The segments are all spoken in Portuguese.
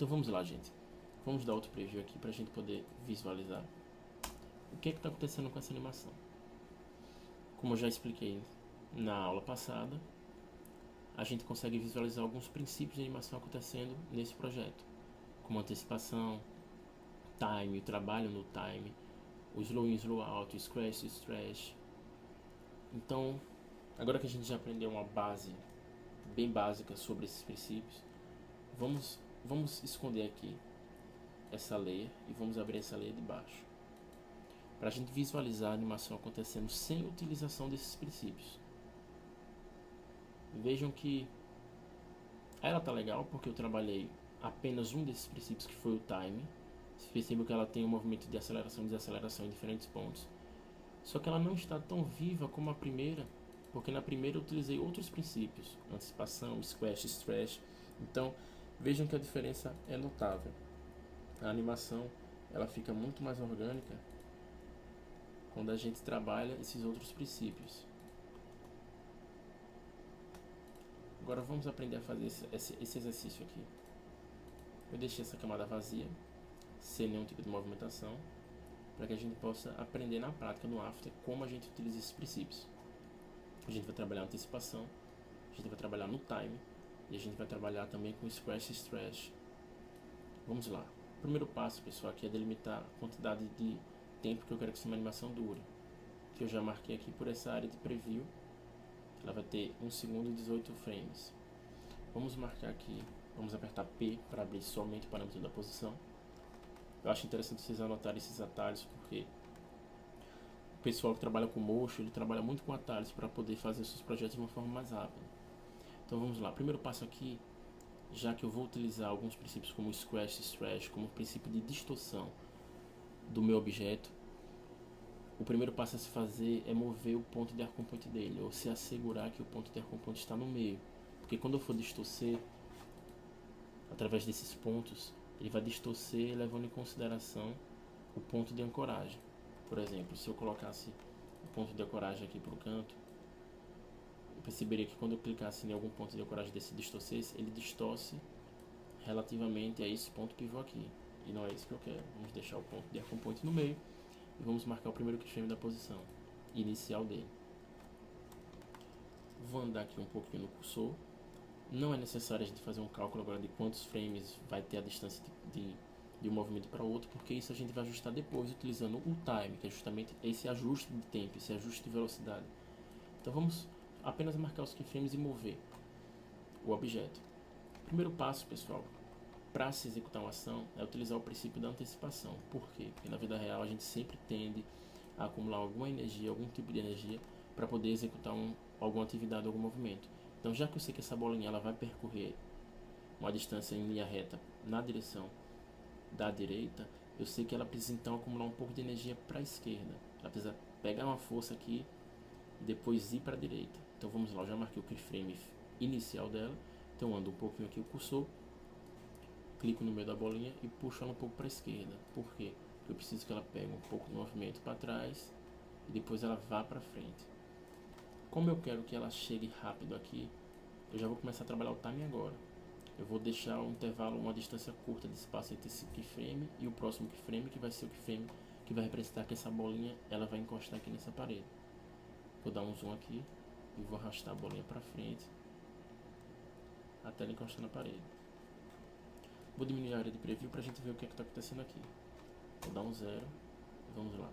Então vamos lá, gente. Vamos dar outro preview aqui para a gente poder visualizar o que está acontecendo com essa animação. Como eu já expliquei na aula passada, a gente consegue visualizar alguns princípios de animação acontecendo nesse projeto, como antecipação, time, o trabalho no time, o slow in, slow out, o scratch, stretch. Então, agora que a gente já aprendeu uma base bem básica sobre esses princípios, vamos esconder aqui essa layer e vamos abrir essa layer de baixo, para a gente visualizar a animação acontecendo sem utilização desses princípios. Vejam que ela tá legal porque eu trabalhei apenas um desses princípios, que foi o time. Você percebe que ela tem um movimento de aceleração e desaceleração em diferentes pontos. Só que ela não está tão viva como a primeira, porque na primeira eu utilizei outros princípios, antecipação, squash, stretch. Então vejam que a diferença é notável. A animação ela fica muito mais orgânica quando a gente trabalha esses outros princípios. Agora vamos aprender a fazer esse exercício aqui. Eu deixei essa camada vazia, sem nenhum tipo de movimentação, para que a gente possa aprender na prática, no After, como a gente utiliza esses princípios. A gente vai trabalhar antecipação, a gente vai trabalhar no time, e a gente vai trabalhar também com scratch e stretch. Vamos lá. O primeiro passo, pessoal, aqui é delimitar a quantidade de tempo que eu quero que essa animação dure, que eu já marquei aqui por essa área de preview. Ela vai ter 1 segundo e 18 frames. Vamos marcar aqui, vamos apertar P para abrir somente o parâmetro da posição. Eu acho interessante vocês anotarem esses atalhos, porque o pessoal que trabalha com motion, ele trabalha muito com atalhos para poder fazer os seus projetos de uma forma mais rápida. Então vamos lá, primeiro passo aqui, já que eu vou utilizar alguns princípios como scratch e stretch, como o princípio de distorção do meu objeto, o primeiro passo a se fazer é mover o ponto de acompanhamento dele, ou se assegurar que o ponto de acompanhamento está no meio. Porque quando eu for distorcer, através desses pontos, ele vai distorcer levando em consideração o ponto de ancoragem. Por exemplo, se eu colocasse o ponto de ancoragem aqui para o canto, eu perceberia que quando eu clicasse em algum ponto de ancoragem desse distorcesse, ele distorce relativamente a esse ponto pivô aqui. E não é isso que eu quero. Vamos deixar o ponto de acompanhamento no meio e vamos marcar o primeiro keyframe da posição inicial dele. Vou andar aqui um pouquinho no cursor. Não é necessário a gente fazer um cálculo agora de quantos frames vai ter a distância de um movimento para o outro, porque isso a gente vai ajustar depois utilizando o time, que é justamente esse ajuste de tempo, esse ajuste de velocidade. Então vamos apenas marcar os keyframes e mover o objeto. Primeiro passo, pessoal, para se executar uma ação é utilizar o princípio da antecipação. Por quê? Porque na vida real a gente sempre tende a acumular alguma energia, algum tipo de energia, para poder executar alguma atividade, algum movimento. Então, já que eu sei que essa bolinha ela vai percorrer uma distância em linha reta na direção da direita, eu sei que ela precisa então acumular um pouco de energia para a esquerda. Ela precisa pegar uma força aqui e depois ir para a direita. Então vamos lá, eu já marquei o keyframe inicial dela. Então ando um pouquinho aqui o cursor, clico no meio da bolinha e puxo ela um pouco para a esquerda. Por quê? Porque eu preciso que ela pegue um pouco de movimento para trás e depois ela vá para frente. Como eu quero que ela chegue rápido aqui, eu já vou começar a trabalhar o time agora. Eu vou deixar um intervalo, uma distância curta de espaço entre esse keyframe e o próximo keyframe, que vai ser o keyframe que vai representar que essa bolinha ela vai encostar aqui nessa parede. Vou dar um zoom aqui e vou arrastar a bolinha para frente até ela encostar na parede. Vou diminuir a área de preview para a gente ver o que está acontecendo aqui. Vou dar um 0. Vamos lá.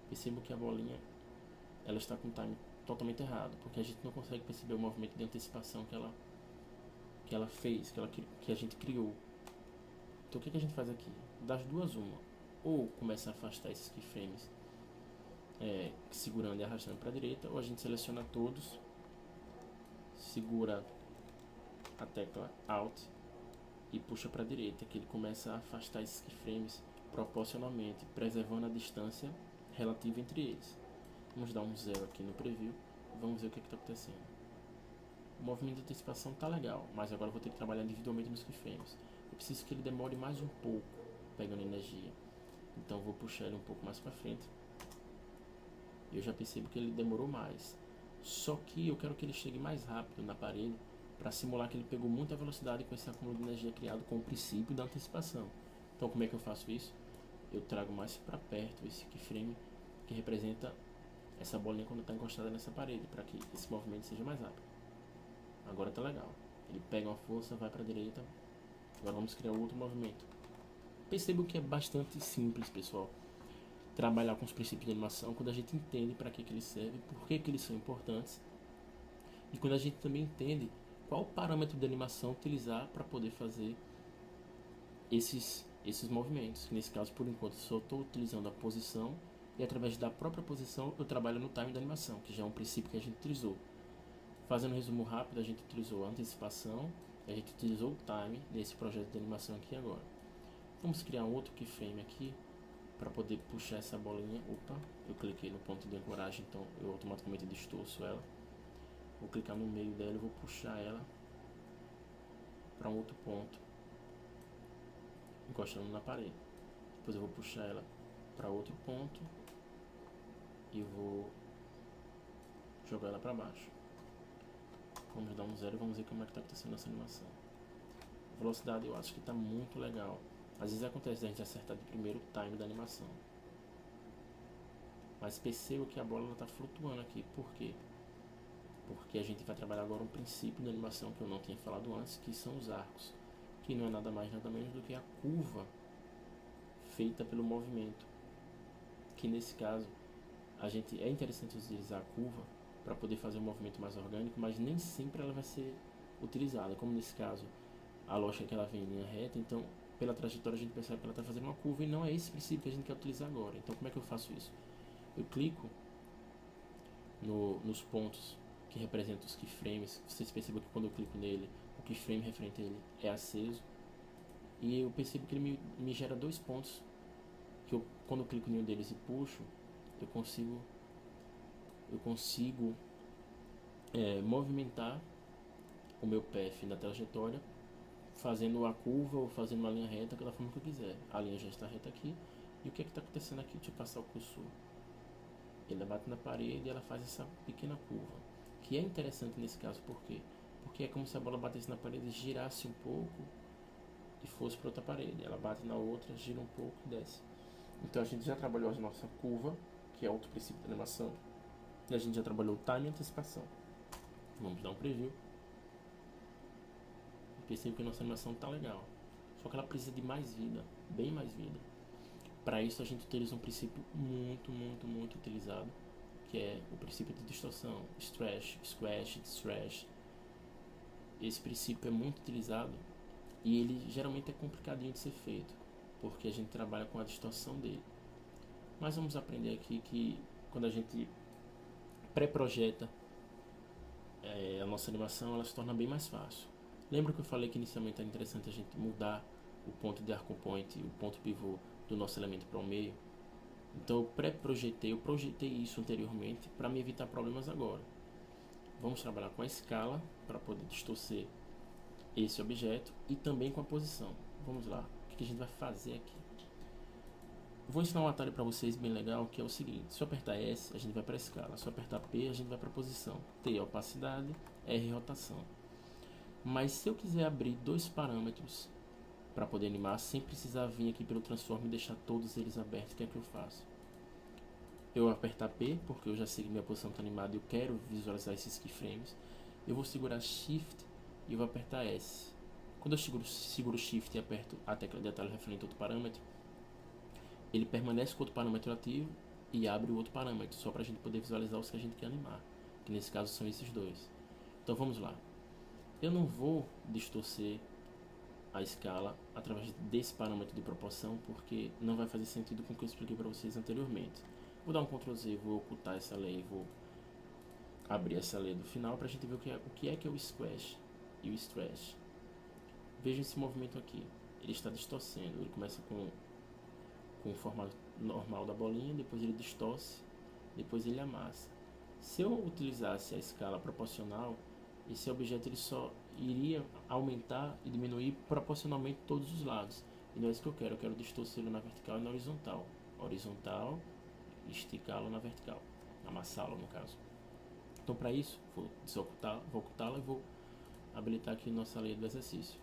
Percebo que a bolinha ela está com o time totalmente errado, porque a gente não consegue perceber o movimento de antecipação que ela fez, que a gente criou. Então o que a gente faz aqui? Das duas uma. Ou começa a afastar esses keyframes segurando e arrastando para a direita, ou a gente seleciona todos, segura a tecla Alt e puxa para a direita, que ele começa a afastar esses keyframes proporcionalmente, preservando a distância relativa entre eles. Vamos dar um 0 aqui no preview e vamos ver o que está acontecendo. O movimento de antecipação está legal, mas agora eu vou ter que trabalhar individualmente nos keyframes. Eu preciso que ele demore mais um pouco pegando energia, então vou puxar ele um pouco mais para frente. Eu já percebo que ele demorou mais, só que eu quero que ele chegue mais rápido na parede para simular que ele pegou muita velocidade com esse acúmulo de energia criado com o princípio da antecipação. Então, como é que eu faço isso? Eu trago mais para perto esse keyframe que representa essa bolinha quando está encostada nessa parede, para que esse movimento seja mais rápido. Agora tá legal. Ele pega uma força, vai para a direita. Agora vamos criar outro movimento. Percebo que é bastante simples, pessoal, trabalhar com os princípios de animação quando a gente entende para que eles servem, por que eles são importantes, e quando a gente também entende qual parâmetro de animação utilizar para poder fazer esses movimentos. Nesse caso, por enquanto, só estou utilizando a posição, e através da própria posição eu trabalho no time da animação, que já é um princípio que a gente utilizou. Fazendo um resumo rápido, a gente utilizou a antecipação, a gente utilizou o time nesse projeto de animação aqui agora. Vamos criar um outro keyframe aqui para poder puxar essa bolinha. Opa, eu cliquei no ponto de ancoragem, então eu automaticamente distorço ela. Vou clicar no meio dela e vou puxar ela para um outro ponto, encostando na parede. Depois eu vou puxar ela para outro ponto e vou jogar ela para baixo. Vamos dar um zero e vamos ver como é que está acontecendo essa animação. A velocidade eu acho que está muito legal. Às vezes acontece a gente acertar de primeiro o time da animação. Mas perceba que a bola está flutuando aqui. Por quê? Porque a gente vai trabalhar agora um princípio da animação que eu não tinha falado antes, que são os arcos. Que não é nada mais, nada menos do que a curva feita pelo movimento. Que nesse caso, é interessante utilizar a curva para poder fazer um movimento mais orgânico, mas nem sempre ela vai ser utilizada. Como nesse caso, a lógica é que ela vem em linha reta, então pela trajetória a gente percebe que ela está fazendo uma curva e não é esse princípio que a gente quer utilizar agora. Então como é que eu faço isso? Eu clico nos pontos que representam os keyframes. Vocês percebem que quando eu clico nele, o keyframe referente a ele é aceso, e eu percebo que ele me gera dois pontos que quando eu clico em um deles e puxo, eu consigo movimentar o meu path na trajetória, fazendo a curva ou fazendo uma linha reta da forma que eu quiser. A linha já está reta aqui. E o que é que está acontecendo aqui? Deixa eu passar o cursor. Ele bate na parede e ela faz essa pequena curva, que é interessante nesse caso. Por quê? Porque é como se a bola batesse na parede, girasse um pouco e fosse para outra parede. Ela bate na outra, gira um pouco e desce. Então a gente já trabalhou a nossa curva, que é outro princípio de animação, e a gente já trabalhou o time e antecipação. Vamos dar um preview. Percebo que a nossa animação está legal, só que ela precisa de mais vida, bem mais vida. Para isso a gente utiliza um princípio muito utilizado, que é o princípio de distorção, stretch, squash, stretch. Esse princípio é muito utilizado e ele geralmente é complicadinho de ser feito, porque a gente trabalha com a distorção dele. Mas vamos aprender aqui que quando a gente pré-projeta a nossa animação, ela se torna bem mais fácil. Lembra que eu falei que inicialmente era interessante a gente mudar o ponto de arco point, o ponto pivô do nosso elemento para o meio? Então eu projetei isso anteriormente para me evitar problemas agora. Vamos trabalhar com a escala para poder distorcer esse objeto e também com a posição. Vamos lá, o que a gente vai fazer aqui? Vou ensinar um atalho para vocês bem legal, que é o seguinte: se eu apertar S, a gente vai para a escala; se eu apertar P, a gente vai para a posição. T, opacidade; R, rotação. Mas se eu quiser abrir dois parâmetros para poder animar, sem precisar vir aqui pelo transform e deixar todos eles abertos, o que é que eu faço? Eu vou apertar P, porque eu já sei que minha posição está animada e eu quero visualizar esses keyframes. Eu vou segurar Shift e eu vou apertar S. Quando eu seguro Shift e aperto a tecla de atalho referente a outro parâmetro, ele permanece com o outro parâmetro ativo e abre o outro parâmetro, só para a gente poder visualizar os que a gente quer animar, que nesse caso são esses dois. Então vamos lá. Eu não vou distorcer a escala através desse parâmetro de proporção, porque não vai fazer sentido com o que eu expliquei para vocês anteriormente. Vou dar um Ctrl Z, vou ocultar essa lei, vou abrir essa lei do final para a gente ver o que é o squash e o stretch. Veja esse movimento aqui, ele está distorcendo, ele começa com o formato normal da bolinha, depois ele distorce, depois ele amassa. Se eu utilizasse a escala proporcional, esse objeto ele só iria aumentar e diminuir proporcionalmente todos os lados. E não é isso que eu quero distorcê-lo na vertical e na horizontal. Horizontal, esticá-lo na vertical, amassá-lo no caso. Então para isso, vou ocultá-la e vou habilitar aqui nossa lei do exercício.